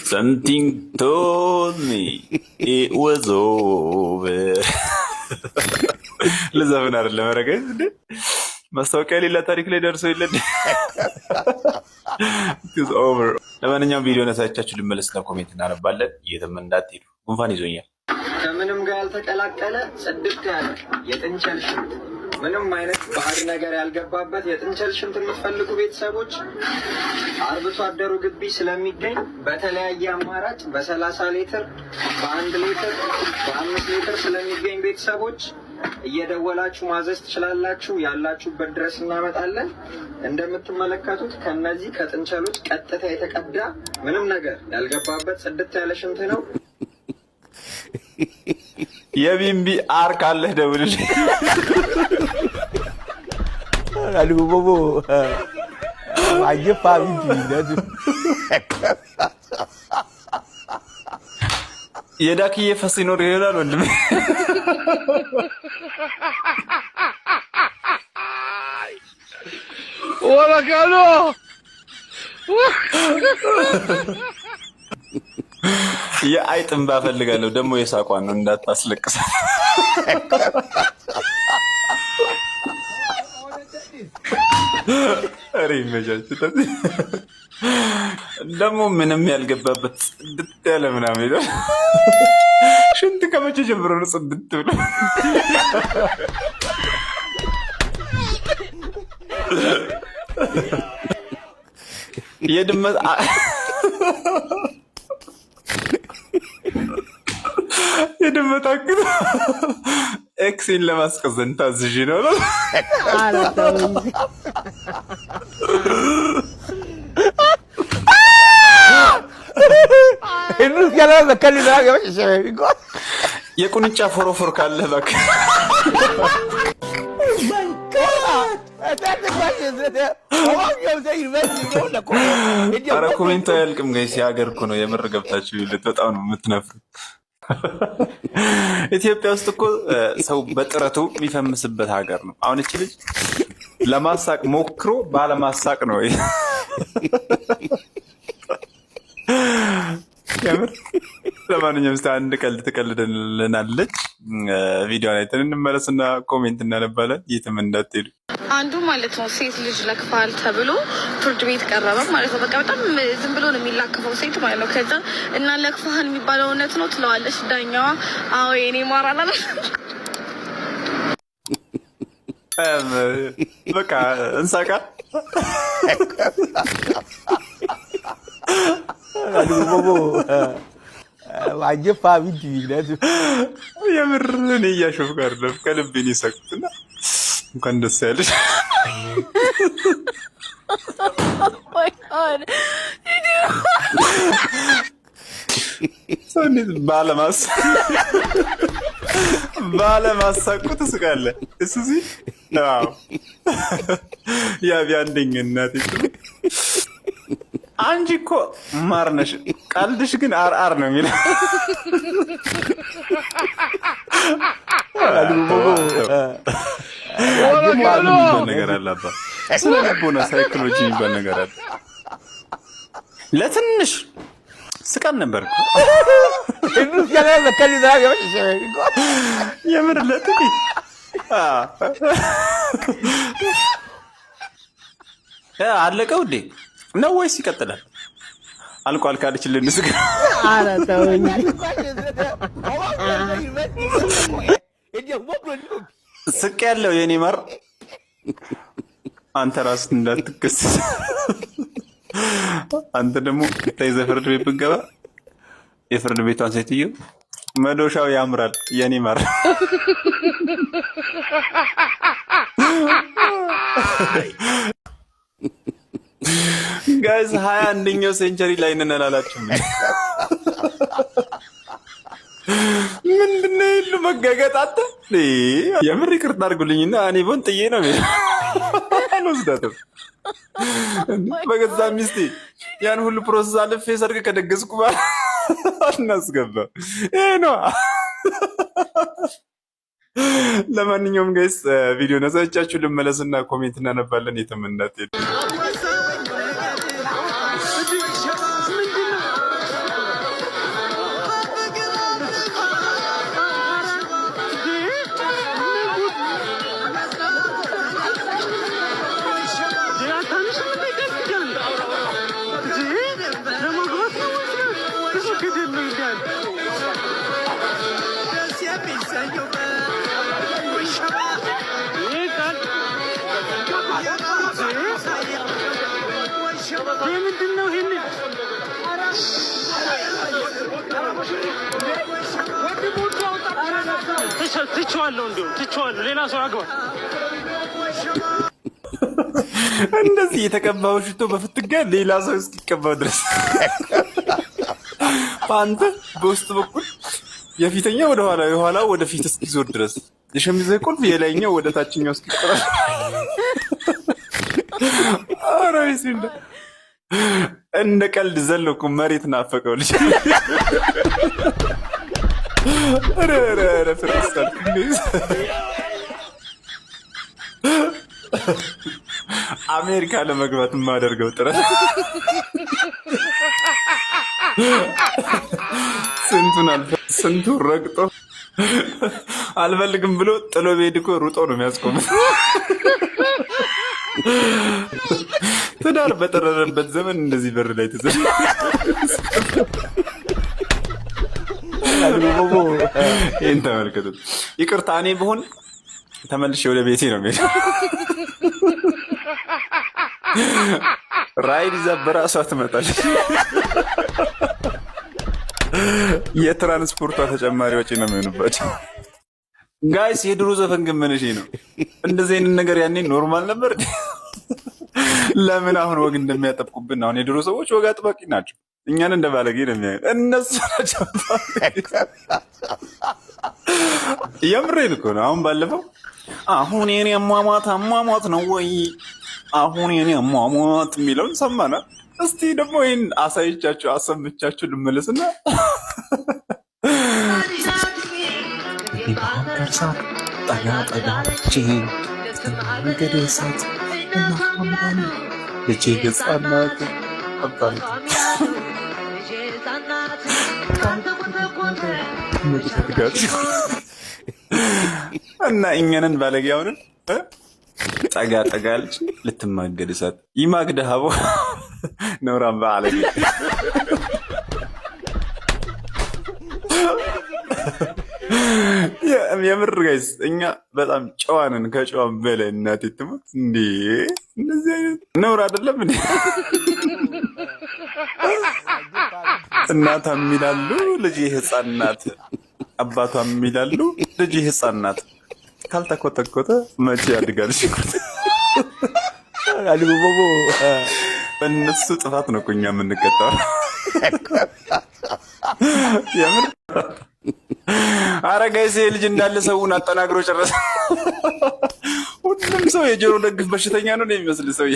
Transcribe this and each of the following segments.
Something told me it was over. ለዘፈን አይደለም ረገዝ እንዴ ማስታወቂያ ሌላ ታሪክ ላይ ደርሶ ይለድ it's over። ለማንኛውም ቪዲዮ ነሳቻችሁ ልመለስና ኮሜንት እናነባለን። የትም እንዳትሄዱ ጉንፋን ይዞኛል። ከምንም ጋር ያልተቀላቀለ ጽድት ያለ የጥንቸል ሽንት ምንም አይነት ባዕድ ነገር ያልገባበት የጥንቸል ሽንት የምትፈልጉ ቤተሰቦች አርብቶ አደሩ ግቢ ስለሚገኝ በተለያየ አማራጭ በ30 ሊትር በ1 ሊትር በ5 ሊትር ስለሚገኝ ቤተሰቦች እየደወላችሁ ማዘዝ ትችላላችሁ። ያላችሁበት ድረስ እናመጣለን። እንደምትመለከቱት ከነዚህ ከጥንቸሎች ቀጥታ የተቀዳ ምንም ነገር ያልገባበት ጽድት ያለ ሽንት ነው። የቢምቢ አር ካለህ ደውልልኝ። አሉ ቦቦ አየፋ ቢምቢ የዳክዬ ፈስ ይኖር ይላል ወንድሜ። ወላ ካሎ የአይጥ እንባ ፈልጋለሁ ደግሞ የሳቋን ነው እንዳታስለቅስ። አሬ መጃች ደግሞ ምንም ያልገባበት ጽድት ያለ ምናምን ይላል። ሽንት ከመቼ ጀምሮ ነው ጽድት ብሎ? የድመት የድመት አግቶ ኤክሲን ለማስቀዘን ታዝዥ ነው። የቁንጫ ፎሮፎር ካለ እባክህ ኧረ ኮሜንቱ አያልቅም ጋይስ። የሀገር እኮ ነው የምር ገብታችሁ በጣም ነው የምትነፍሩት። ኢትዮጵያ ውስጥ እኮ ሰው በጥረቱ የሚፈምስበት ሀገር ነው። አሁን እቺ ልጅ ለማሳቅ ሞክሮ ባለማሳቅ ነው የምር። ለማንኛውም እስኪ አንድ ቀልድ ትቀልድልናለች። ቪዲዮ ላይ እንመለስና ኮሜንት እናነባለን። የትም እንዳትሄዱ። አንዱ ማለት ነው ሴት ልጅ ለክፋል ተብሎ ፍርድ ቤት ቀረበ ማለት ነው። በቃ በጣም ዝም ብሎ ነው የሚላከፈው ሴት ማለት ነው። ከዛ እና ለክፋል የሚባለው እውነት ነው ትለዋለች ዳኛዋ። አዎ የኔ ማራላ በቃ እንሳቃ። አየፋ ቢምቢ የምር እኔ እያሾፍኩ አይደለም ከልቤ ነው የሳቅሁትና እንኳን ደስ ያለሽ። ሰው እንዴት ባለማሳቁ ትስቃለህ? እሱ ሲል ያ ቢያንደኝ እናቴ አንቺ እኮ ማር ነሽ፣ ቀልድሽ ግን አርአር ነው የሚለው። ነገር አለ አባ፣ ስለ ልቦና ሳይኮሎጂ የሚባል ነገር አለ። ለትንሽ ስቀን ነበር የምር ለጥቂት አለቀ ውዴ ነው ወይስ ይቀጥላል? አልቋል ካለችልን ንስጋ ኧረ ተውኝ። ስቅ ያለው የኔ ማር አንተ ራስህ እንዳትከሰስ። አንተ ደግሞ ተይዘህ ፍርድ ቤት ብትገባ የፍርድ ቤቷን ሴትዮ መዶሻው ያምራል የኔ ማር። ጋይስ 21ኛው ሴንቸሪ ላይ ነን አላላችሁ? ምንድነው ይሉ መጋገጣተ? የምር ይቅርታ አድርጉልኝና እኔ ቦን ጥዬ ነው አልወስዳትም። በገዛ ሚስቴ ያን ሁሉ ፕሮሰስ አልፌ ሰርግ ከደገስኩ በኋላ አናስገባ ይሄ ነው። ለማንኛውም ጋይስ ቪዲዮ ነሳቻችሁ ልመለስና ኮሜንት እናነባለን። የትም እንዳትሄዱ። ምንድነው ይሄን? ትቼዋለሁ። ሌላ ሰው አግባ። እንደዚህ የተቀባው ሽቶ በፍትጋ ሌላ ሰው እስኪቀባው ድረስ አንተ በውስጥ በኩል የፊተኛው ወደ ኋላ የኋላ ወደ ፊት እስኪዞር ድረስ የሸሚዝ ቁልፍ የላይኛው ወደ ታችኛው እስኪቆራል። አራይስ እንደ ቀልድ ዘለኩ መሬት ናፈቀው ልጅ ፍርስታል አሜሪካ ለመግባት የማደርገው ጥረት ስንቱን ረግጦ አልፈልግም ብሎ ጥሎ ቤድ እኮ ሩጦ ነው የሚያስቆመው። ትዳር በጠረረበት ዘመን እንደዚህ በር ላይ ተዘ ይህን ተመልከቱት። ይቅርታ እኔ ብሆን ተመልሼ ወደ ቤቴ ነው የምሄደው። ራይድ ይዛ በራሷ ትመጣለች። የትራንስፖርቷ ተጨማሪ ወጪ ነው የሚሆንባቸው። ጋይስ የድሮ ዘፈን ግን ምን ነው? እንደዚህ አይነት ነገር ያኔ ኖርማል ነበር። ለምን አሁን ወግ እንደሚያጠብቁብን አሁን የድሮ ሰዎች ወግ አጥባቂ ናቸው። እኛን እንደ ባለጌ ነው የሚያዩት። እነሱ ናቸው። የምሬን እኮ ነው። አሁን ባለፈው አሁን የኔ አሟሟት ነው ወይ አሁን የኔ አሟሟት የሚለውን ሰማና እስቲ ደግሞ ይህን አሳይቻችሁ አሰምቻችሁ ልመለስና ጠጋ ገደ ሳት ልጄ ህፃናት እና እኛንን ባለጌ አሁንን ጠጋ ጠጋልች ልትማገድ እሳት ይማግደ ሀቦ ነውራም ባለጌ የምር ጋይስ እኛ በጣም ጨዋንን ከጨዋን በላይ እናቴ ትሞት እንዴ! እንደዚህ አይነት ነውር አይደለም እንዴ? እናቷ የሚላሉ ልጅ ህፃን ናት፣ አባቷ የሚላሉ ልጅ ህፃን ናት። ካልተኮተኮተ መቼ ያድጋል? ሽኩት በእነሱ ጥፋት ነው እኮ እኛ የምንቀጣው። የምር ኧረ ጋይስ ልጅ እንዳለ ሰውን አጠናግሮ ጨረሰ። ሁሉም ሰው የጆሮ ደግፍ በሽተኛ ነው የሚመስል ሰውዬ።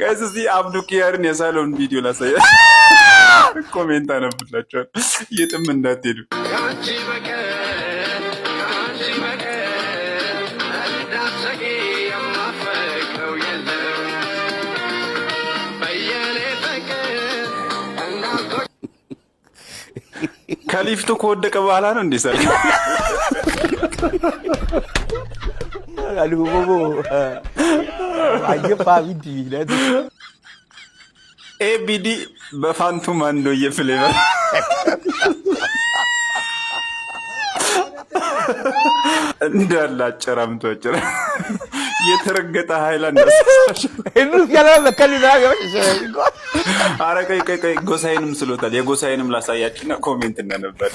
ጋይስ እስቲ አብዱ ኪያርን የሳለውን ቪዲዮ ላሳየ። ኮሜንት አነብላችኋል። የትም እንዳትሄዱ። ከሊፍቱ ከወደቀ በኋላ ነው እንዴ ሰል ኤቢዲ በፋንቱ ማንዶዬ ፍሌቨር እንዳለ አጨራምቶ አጨራ የተረገጠ ሃይላንድ ኧረ ቆይ ጎሳዬንም ስሎታል። የጎሳዬንም ላሳያችሁና ኮሜንት እናነበር።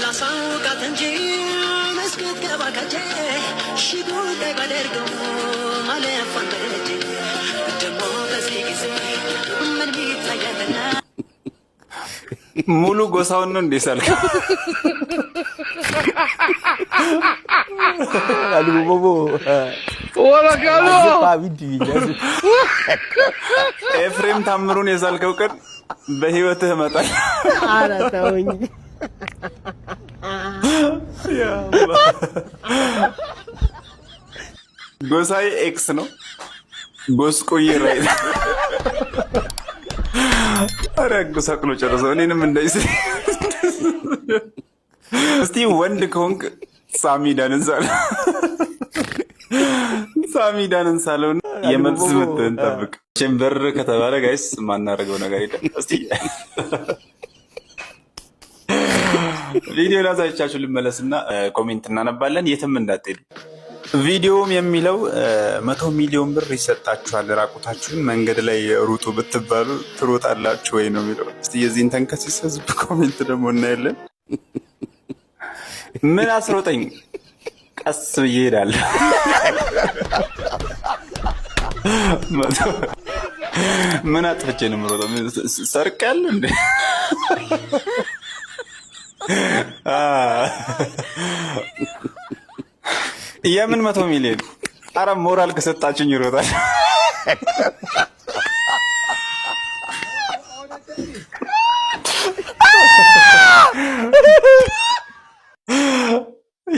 ላሳውቃት እንጂ መስገባ ከቼ ሽጉ ባደርገው አለፋን በእጄ ደግሞ በዚህ ጊዜ ምን ይታያልና ሙሉ ጎሳውን ነው እንዴ ሳልክ ኤፍሬም ታምሩን የሳልከው ቀን በህይወትህ እመጣል። ኧረ ተውኝ። ጎሳዬ ኤክስ ነው። ጎስቆዬ ራይ ኧረ ጎሳቅሎ ጨርሰው እኔንም እንደዚህ። እስቲ ወንድ ከሆንክ ሳሚዳንን ሳለ ሳሚዳንን ሳለውን የመልስ ምትህን ጠብቅ። ቼምበር ከተባለ ጋይስ ማናረገው ነገር የለም። እስቲ ቪዲዮ ላሳይቻችሁ ልመለስና ኮሜንት እናነባለን። የትም እንዳትሄዱ። ቪዲዮም የሚለው 100 ሚሊዮን ብር ይሰጣችኋል ራቁታችሁን መንገድ ላይ ሩጡ ብትባሉ ትሮጣላችሁ ወይ ነው የሚለው። እስቲ የዚህን ተንከሲስ ህዝብ ኮሜንት ደግሞ እናያለን። ምን አስሮጠኝ? ቀስ ብዬ እሄዳለሁ። ምን አጥፍቼ ነው የምሮጠው? ሰርቄያለሁ እንዴ? የምን 100 ሚሊዮን? አረ ሞራል ከሰጣችሁኝ ይሮጣል።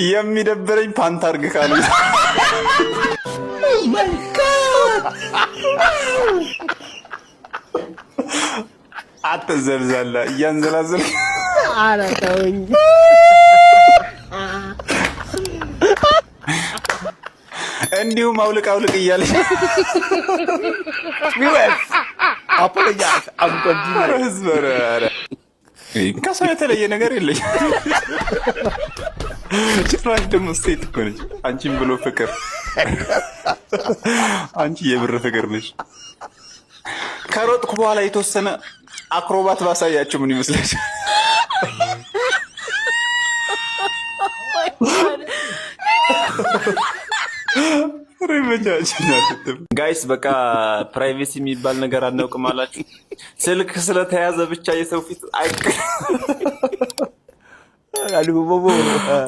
የሚደብረኝ ፓንት አድርግ ካሉኝ አትዘልዛላ እያንዘላዘል ኧረ ተውኝ። እንዲሁም አውልቅ አውልቅ እያለች ከሰው የተለየ ነገር የለኝ። ጭራሽ ደግሞ ሴት እኮ ነች። አንቺን ብሎ ፍቅር፣ አንቺ የብር ፍቅር ነች። ከሮጥኩ በኋላ የተወሰነ አክሮባት ባሳያችሁ ምን ይመስላችሁ? ጋይስ በቃ ፕራይቬሲ የሚባል ነገር አናውቅም አላችሁ። ስልክ ስለተያዘ ብቻ የሰው ፊት አይቀር።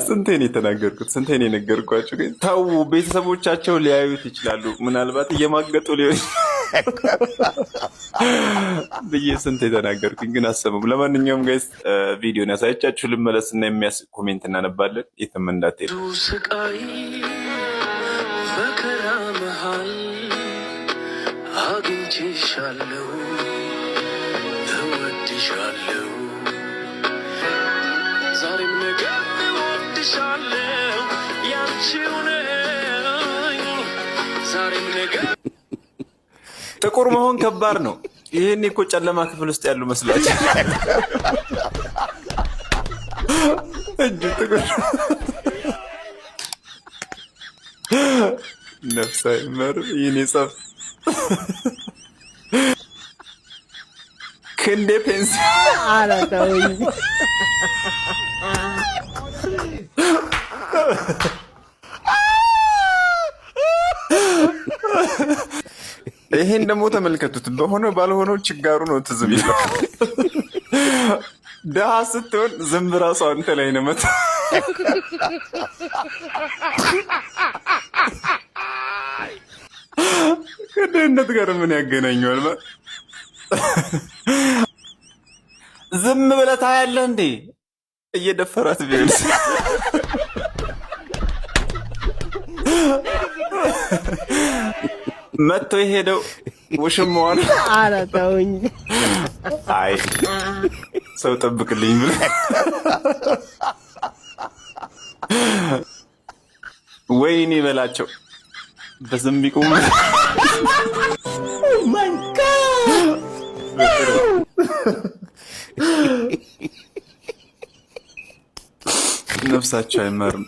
ስንቴን የተናገርኩት ስንቴን የነገርኳቸው። ተው፣ ቤተሰቦቻቸው ሊያዩት ይችላሉ። ምናልባት እየማገጡ ሊሆን ብዬ ስንት የተናገርኩኝ ግን አሰቡም። ለማንኛውም ጋይስ ቪዲዮን ያሳየቻችሁ ልመለስና የሚያስ ኮሜንት እናነባለን። የትም እንዳትሄዱ። ስቃይ መከራ መሃል አግኝቼሻለሁ፣ እወድሻለሁ፣ ዛሬም ነገ እወድሻለሁ፣ ያንቺው ነኝ ዛሬም ነገ። ጥቁር መሆን ከባድ ነው። ይሄን እኮ ጨለማ ክፍል ውስጥ ያሉ መስላችሁ እጅ ጥቁር ነፍሳ ይመር ይኔ ጸፍ ክንዴ ፔንሲል ኧረ ተውኝ። ይሄን ደግሞ ተመልከቱት። በሆነው ባልሆነው ችጋሩ ነው ትዝ የሚለው። ደሃ ስትሆን ዝንብ ራሱ አንተ ላይ ነው መጣ። ከድህነት ጋር ምን ያገናኘዋል? ዝም ብለህ ታያለህ እንዴ? እየደፈራት ቢሆንስ? መጥቶ የሄደው ውሽማዋን። ኧረ ተውኝ። አይ ሰው ጠብቅልኝ ብለህ ወይኔ በላቸው በዝም ቢቁም ነፍሳቸው አይመርም።